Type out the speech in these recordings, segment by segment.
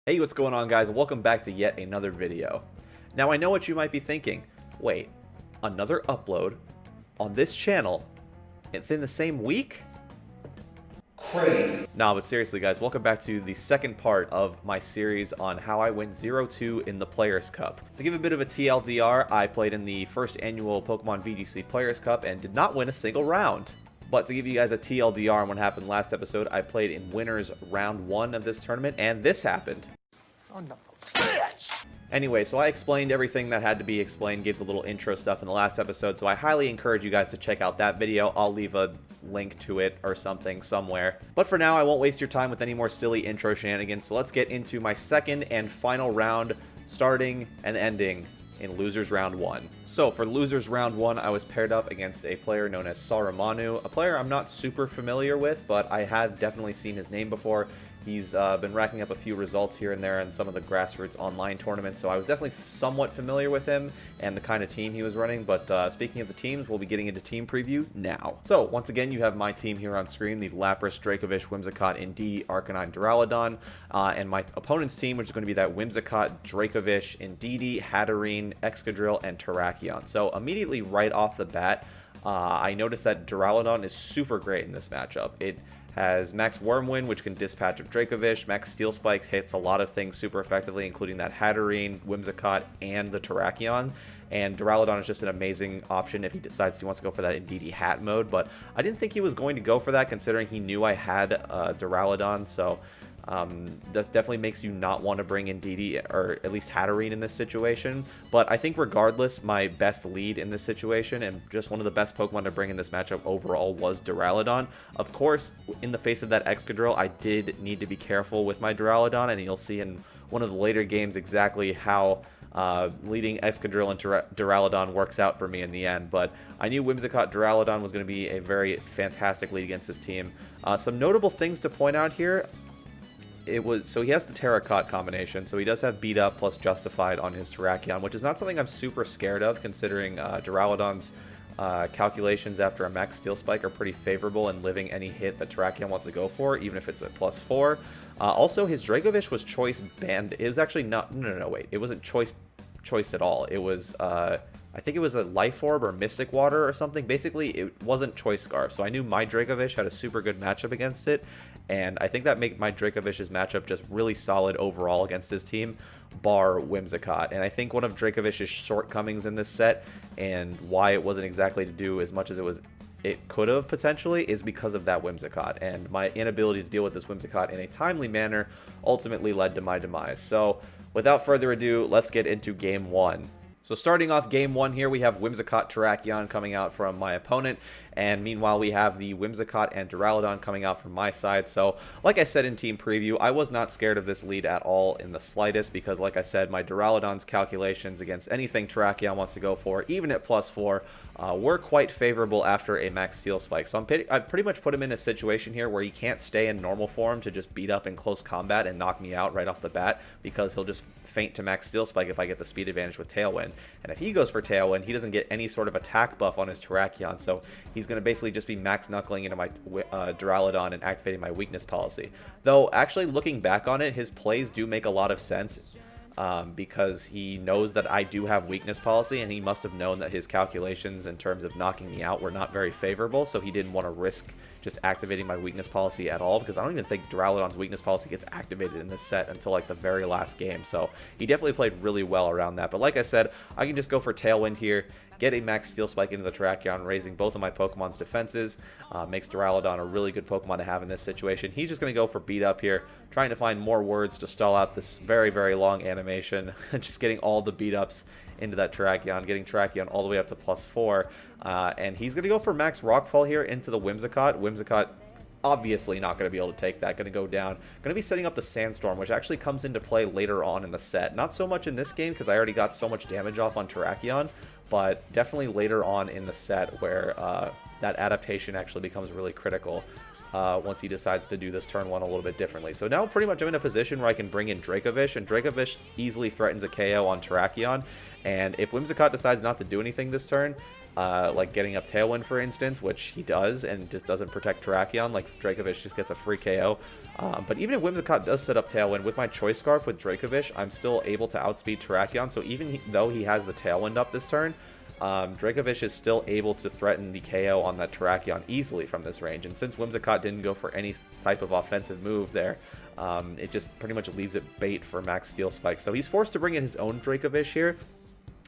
Hey, what's going on, guys? Welcome back to yet another video. Now, I know what you might be thinking. Wait, another upload on this channel within the same week? Crazy. Nah, but seriously, guys, welcome back to the second part of my series on how I went 0-2 in the Players Cup. To give a bit of a TLDR, I played in the first annual Pokemon VGC Players Cup and did not win a single round. But to give you guys a TLDR on what happened last episode, I played in winners round 1 of this tournament, and this happened. Son of a bitch! Anyway, so I explained everything that had to be explained, gave the little intro stuff in the last episode, so I highly encourage you guys to check out that video. I'll leave a link to it or something somewhere. But for now, I won't waste your time with any more silly intro shenanigans, so let's get into my second and final round, starting and ending in Losers Round 1. So for Losers Round 1, I was paired up against a player known as Saruman, a player I'm not super familiar with, but I have definitely seen his name before. He's been racking up a few results here and there in some of the grassroots online tournaments, so I was definitely somewhat familiar with him and the kind of team he was running. But speaking of the teams, we'll be getting into team preview now. So once again, you have my team here on screen, the Lapras, Dracovish, Whimsicott, Indeedee, Arcanine, Duraludon, and my opponent's team, which is going to be that Whimsicott, Dracovish, Indeedee, Hatterene, Excadrill, and Terrakion. So immediately right off the bat, I noticed that Duraludon is super great in this matchup. It has Max Wormwind, which can dispatch of Dracovish. Max Steel Spikes hits a lot of things super effectively, including that Hatterene, Whimsicott, and the Terrakion. And Duraludon is just an amazing option if he decides he wants to go for that Indeedee Hat mode. But I didn't think he was going to go for that, considering he knew I had Duraludon. So that definitely makes you not want to bring Indeedee, or at least Hatterene, in this situation. But I think regardless, my best lead in this situation, and just one of the best Pokemon to bring in this matchup overall, was Duraludon. Of course, in the face of that Excadrill, I did need to be careful with my Duraludon, and you'll see in one of the later games exactly how leading Excadrill and Duraludon works out for me in the end. But I knew Whimsicott Duraludon was going to be a very fantastic lead against this team. Some notable things to point out here. So he has the Terracotta combination, so he does have Beat Up plus Justified on his Terrakion, which is not something I'm super scared of, considering Duraludon's calculations after a Max Steel Spike are pretty favorable in living any hit that Terrakion wants to go for, even if it's a +4. Also, his Dracovish was choice banned. It was actually not... No, wait. It wasn't choiced at all. It was... I think it was a Life Orb or Mystic Water or something. Basically, it wasn't Choice Scarf, so I knew my Dracovish had a super good matchup against it, and I think that made my Dracovish's matchup just really solid overall against his team, bar Whimsicott. And I think one of Dracovish's shortcomings in this set, and why it wasn't exactly to do as much as it could have potentially, is because of that Whimsicott, and my inability to deal with this Whimsicott in a timely manner ultimately led to my demise. So without further ado, let's get into Game 1. So starting off Game 1 here, we have Whimsicott Terrakion coming out from my opponent, and meanwhile we have the Whimsicott and Duraludon coming out from my side. So like I said in team preview, I was not scared of this lead at all in the slightest, because like I said, my Duraludon's calculations against anything Terrakion wants to go for, even at +4, were quite favorable after a Max Steel Spike. So I pretty much put him in a situation here where he can't stay in normal form to just beat up in close combat and knock me out right off the bat, because he'll just faint to Max Steel Spike if I get the speed advantage with Tailwind. And if he goes for Tailwind, he doesn't get any sort of attack buff on his Terrakion, so he's going to basically just be max knuckling into my Duraludon and activating my weakness policy. Though, actually looking back on it, his plays do make a lot of sense. Because he knows that I do have weakness policy, and he must have known that his calculations in terms of knocking me out were not very favorable, so he didn't want to risk just activating my weakness policy at all, because I don't even think Duraludon's weakness policy gets activated in this set until like the very last game. So he definitely played really well around that. But like I said, I can just go for Tailwind here, get a Max Steel Spike into the Terrakion, raising both of my Pokemon's defenses. Makes Duraludon a really good Pokemon to have in this situation. He's just going to go for Beat Up here, trying to find more words to stall out this very, very long animation. Just getting all the Beat Ups into that Terrakion, getting Terrakion all the way up to +4. And he's going to go for Max Rockfall here into the Whimsicott. Whimsicott obviously not going to be able to take that, going to go down. Going to be setting up the Sandstorm, which actually comes into play later on in the set. Not so much in this game, because I already got so much damage off on Terrakion, but definitely later on in the set where that adaptation actually becomes really critical. Once he decides to do this turn 1 a little bit differently. So now pretty much I'm in a position where I can bring in Dracovish, and Dracovish easily threatens a KO on Terrakion. And if Whimsicott decides not to do anything this turn, like getting up Tailwind, for instance, which he does, and just doesn't protect Terrakion. Like, Dracovish just gets a free KO. But even if Whimsicott does set up Tailwind, with my Choice Scarf with Dracovish, I'm still able to outspeed Terrakion. So even though he has the Tailwind up this turn, Dracovish is still able to threaten the KO on that Terrakion easily from this range. And since Whimsicott didn't go for any type of offensive move there, it just pretty much leaves it bait for Max Steel Spike. So he's forced to bring in his own Dracovish here.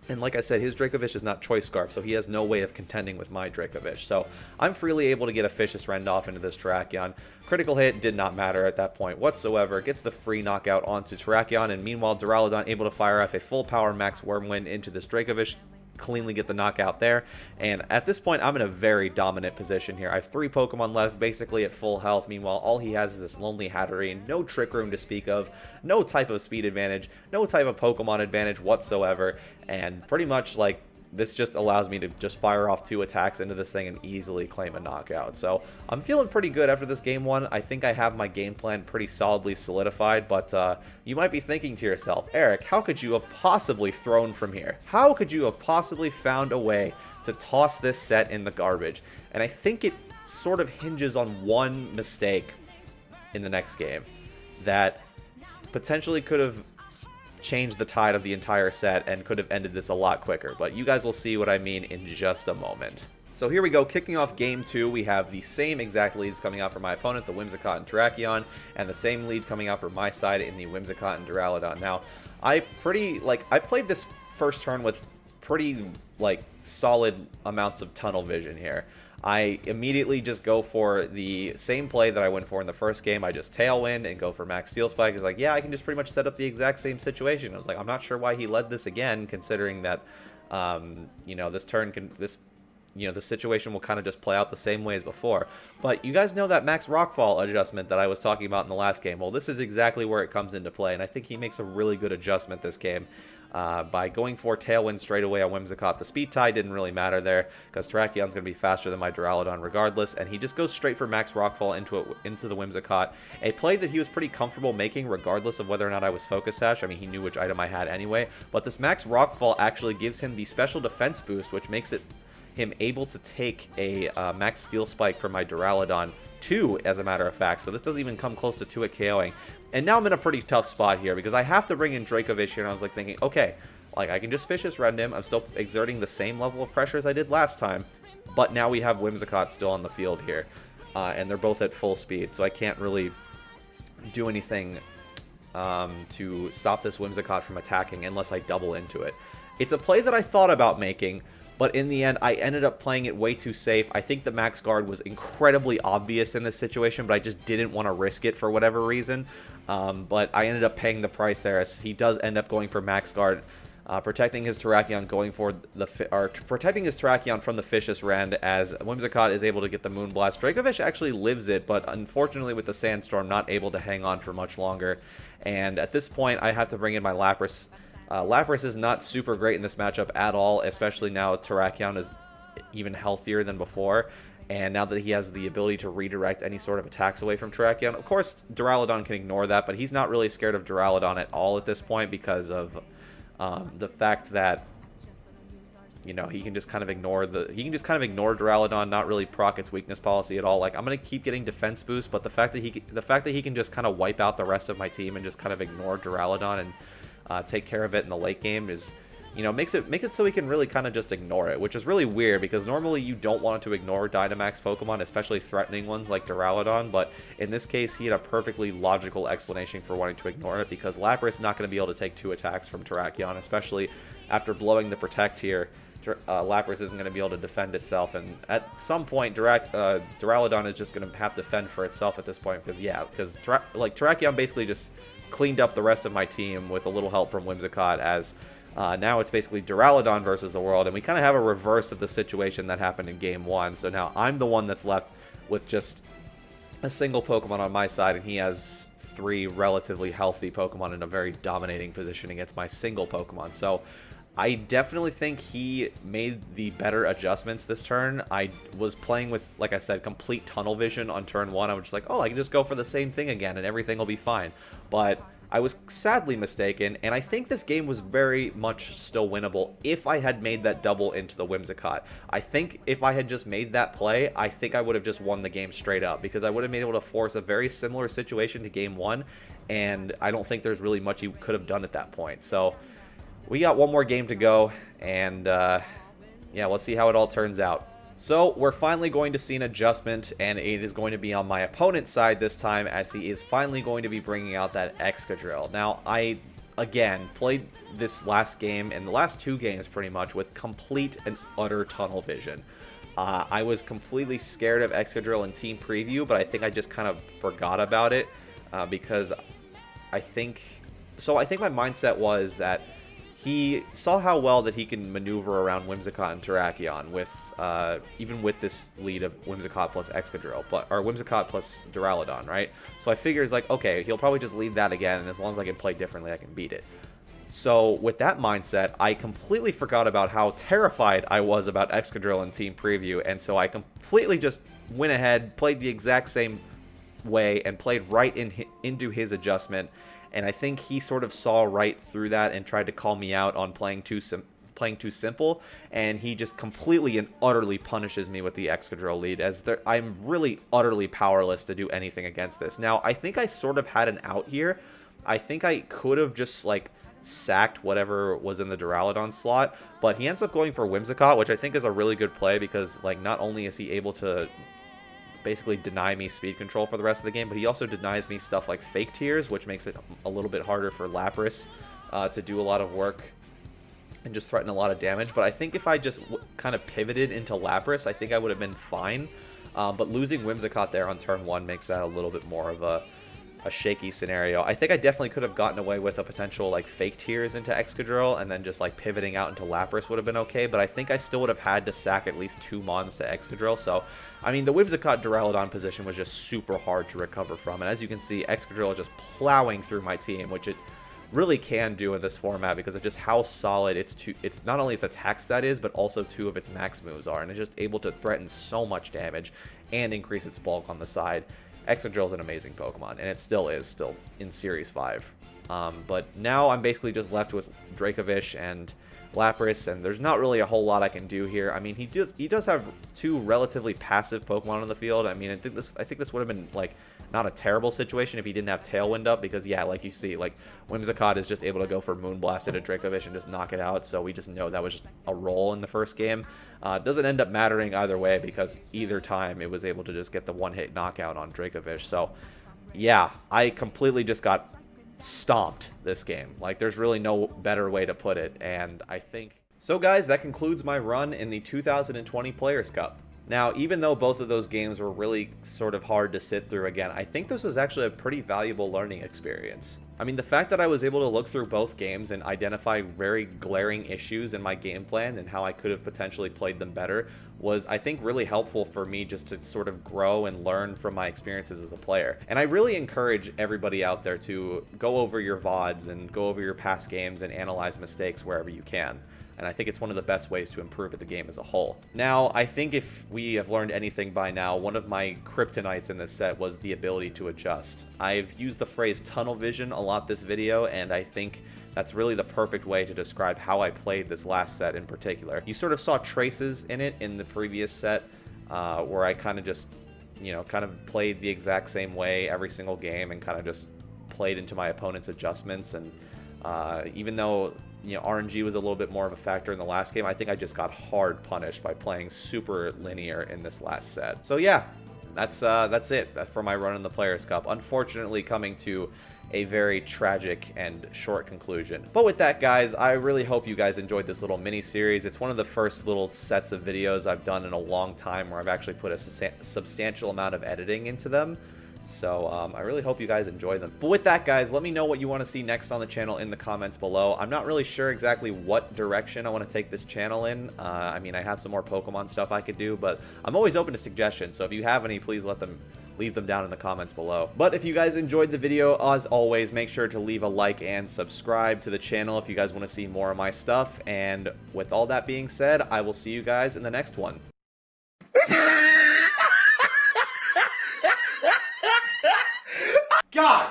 And like I said, his Dracovish is not Choice Scarf, so he has no way of contending with my Dracovish. So I'm freely able to get a Vicious Rend off into this Terrakion. Critical hit did not matter at that point whatsoever. Gets the free knockout onto Terrakion, and meanwhile, Duraludon able to fire off a full power Max Wormwind into this Dracovish, cleanly get the knockout there. And at this point, I'm in a very dominant position here. I have 3 Pokemon left, basically at full health. Meanwhile, all he has is this Lonely Hatterene, no Trick Room to speak of, no type of speed advantage, no type of Pokemon advantage whatsoever, and pretty much, like, this just allows me to just fire off 2 attacks into this thing and easily claim a knockout. So I'm feeling pretty good after this game 1. I think I have my game plan pretty solidly solidified, but you might be thinking to yourself, Eric, how could you have possibly thrown from here? How could you have possibly found a way to toss this set in the garbage? And I think it sort of hinges on one mistake in the next game that potentially could have changed the tide of the entire set and could have ended this a lot quicker, but you guys will see what I mean in just a moment. So here we go, kicking off game 2, we have the same exact leads coming out for my opponent, the Whimsicott and Terrakion, and the same lead coming out for my side in the Whimsicott and Duraludon. Now, I played this first turn with pretty, solid amounts of tunnel vision here. I immediately just go for the same play that I went for in the first game. I just Tailwind and go for Max Steel Spike. It's like, yeah, I can just pretty much set up the exact same situation. I was like, I'm not sure why he led this again, considering that, this turn can, the situation will kind of just play out the same way as before. But you guys know that Max Rockfall adjustment that I was talking about in the last game. Well, this is exactly where it comes into play, and I think he makes a really good adjustment this game. By going for Tailwind straight away on Whimsicott. The speed tie didn't really matter there, because Terrakion's going to be faster than my Duraludon regardless, and he just goes straight for Max Rockfall into the Whimsicott. A play that he was pretty comfortable making regardless of whether or not I was Focus Sash. I mean, he knew which item I had anyway, but this Max Rockfall actually gives him the special defense boost, which makes him able to take a Max Steel Spike from my Duraludon 2, as a matter of fact, so this doesn't even come close to 2 at KOing. And now I'm in a pretty tough spot here, because I have to bring in Dracovish here, and I was thinking, okay, I can just Vicious Rend him, I'm still exerting the same level of pressure as I did last time, but now we have Whimsicott still on the field here, and they're both at full speed, so I can't really do anything to stop this Whimsicott from attacking unless I double into it. It's a play that I thought about making, but in the end, I ended up playing it way too safe. I think the Max Guard was incredibly obvious in this situation, but I just didn't want to risk it for whatever reason. But I ended up paying the price there, as he does end up going for Max Guard, protecting his Terrakion, protecting his Terrakion from the Vicious Rend, as Whimsicott is able to get the Moonblast. Dracovish actually lives it, but unfortunately with the Sandstorm, not able to hang on for much longer. And at this point, I have to bring in my Lapras. Lapras is not super great in this matchup at all, especially now Terrakion is even healthier than before, and now that he has the ability to redirect any sort of attacks away from Terrakion. Of course, Duraludon can ignore that, but he's not really scared of Duraludon at all at this point, because of the fact that, he can just kind of ignore Duraludon, not really proc its weakness policy at all. Like, I'm gonna keep getting defense boost, but the fact that he can just kind of wipe out the rest of my team and just kind of ignore Duraludon and take care of it in the late game is, make it so he can really kind of just ignore it, which is really weird, because normally you don't want to ignore Dynamax Pokemon, especially threatening ones like Duraludon, but in this case, he had a perfectly logical explanation for wanting to ignore it, because Lapras is not going to be able to take 2 attacks from Terrakion, especially after blowing the Protect here. Lapras isn't going to be able to defend itself, and at some point, Duraludon is just going to have to fend for itself at this point, because Terrakion basically just cleaned up the rest of my team with a little help from Whimsicott, as now it's basically Duraludon versus the world, and we kind of have a reverse of the situation that happened in game 1. So now I'm the one that's left with just a single Pokemon on my side, and he has 3 relatively healthy Pokemon in a very dominating position against my single Pokemon. So I definitely think he made the better adjustments this turn. I was playing with, like I said, complete tunnel vision on turn 1. I was just like, oh, I can just go for the same thing again and everything will be fine. But I was sadly mistaken, and I think this game was very much still winnable if I had made that double into the Whimsicott. I think if I had just made that play, I think I would have just won the game straight up, because I would have been able to force a very similar situation to game 1, and I don't think there's really much you could have done at that point. So we got one more game to go, and yeah, let's see how it all turns out. So we're finally going to see an adjustment, and it is going to be on my opponent's side this time, as he is finally going to be bringing out that Excadrill. Now, I, again, played this last game, and the last 2 games pretty much, with complete and utter tunnel vision. I was completely scared of Excadrill in Team Preview, but I think I just kind of forgot about it, because I think my mindset was that he saw how well that he can maneuver around Whimsicott and Terrakion with, even with this lead of Whimsicott plus Excadrill, or Whimsicott plus Duraludon, right? So I figure it's like, okay, he'll probably just lead that again, and as long as I can play differently, I can beat it. So with that mindset, I completely forgot about how terrified I was about Excadrill in Team Preview, and so I completely just went ahead, played the exact same way, and played right into his adjustment. And I think he sort of saw right through that and tried to call me out on playing too simple, and he just completely and utterly punishes me with the Excadrill lead, as I'm really utterly powerless to do anything against this. Now, I think I sort of had an out here. I think I could have just, like, sacked whatever was in the Duraludon slot, but he ends up going for Whimsicott, which I think is a really good play, because, like, not only is he able to basically deny me speed control for the rest of the game, but he also denies me stuff like fake tears, which makes it a little bit harder for Lapras to do a lot of work and just threaten a lot of damage. But I think if I just kind of pivoted into Lapras, I think I would have been fine. But losing Whimsicott there on turn 1 makes that a little bit more of a shaky scenario. I think I definitely could have gotten away with a potential like fake tears into Excadrill, and then just like pivoting out into Lapras would have been okay, but I think I still would have had to sack at least 2 Mons to Excadrill. So I mean, the Whimsicott Duraludon position was just super hard to recover from, and as you can see, Excadrill is just plowing through my team, which it really can do in this format because of just how solid it's not only its attack stat is, but also 2 of its max moves are, and it's just able to threaten so much damage and increase its bulk on the side. Excadrill is an amazing Pokemon, and it still is in Series 5. But now I'm basically just left with Dracovish and Lapras, and there's not really a whole lot I can do here. I mean, he does have 2 relatively passive Pokemon on the field. I mean, I think this would have been like not a terrible situation if he didn't have Tailwind up, because yeah, like you see, like Whimsicott is just able to go for Moonblast at a Dracovish and just knock it out. So we just know that was just a roll in the first game. It doesn't end up mattering either way, because either time it was able to just get the one-hit knockout on Dracovish. So yeah, I completely just got stomped this game. Like, there's really no better way to put it, and I think so. Guys, that concludes my run in the 2020 Players Cup. Now, even though both of those games were really sort of hard to sit through again, I think this was actually a pretty valuable learning experience. I mean, the fact that I was able to look through both games and identify very glaring issues in my game plan and how I could have potentially played them better was, I think, really helpful for me just to sort of grow and learn from my experiences as a player. And I really encourage everybody out there to go over your VODs and go over your past games and analyze mistakes wherever you can. And I think it's one of the best ways to improve at the game as a whole. Now, I think if we have learned anything by now, one of my kryptonites in this set was the ability to adjust. I've used the phrase tunnel vision a lot this video, and I think that's really the perfect way to describe how I played this last set in particular. You sort of saw traces in it in the previous set, where I kind of just, kind of played the exact same way every single game and kind of just played into my opponent's adjustments. And even though RNG was a little bit more of a factor in the last game, I think I just got hard punished by playing super linear in this last set. So yeah, that's it for my run in the Players Cup. Unfortunately, coming to a very tragic and short conclusion. But with that, guys, I really hope you guys enjoyed this little mini series. It's one of the first little sets of videos I've done in a long time where I've actually put a substantial amount of editing into them. So I really hope you guys enjoy them. But with that, guys, let me know what you want to see next on the channel in the comments below. I'm not really sure exactly what direction I want to take this channel in. I mean, I have some more Pokemon stuff I could do, but I'm always open to suggestions. So if you have any, please leave them down in the comments below. But if you guys enjoyed the video, as always, make sure to leave a like and subscribe to the channel if you guys want to see more of my stuff. And with all that being said, I will see you guys in the next one. God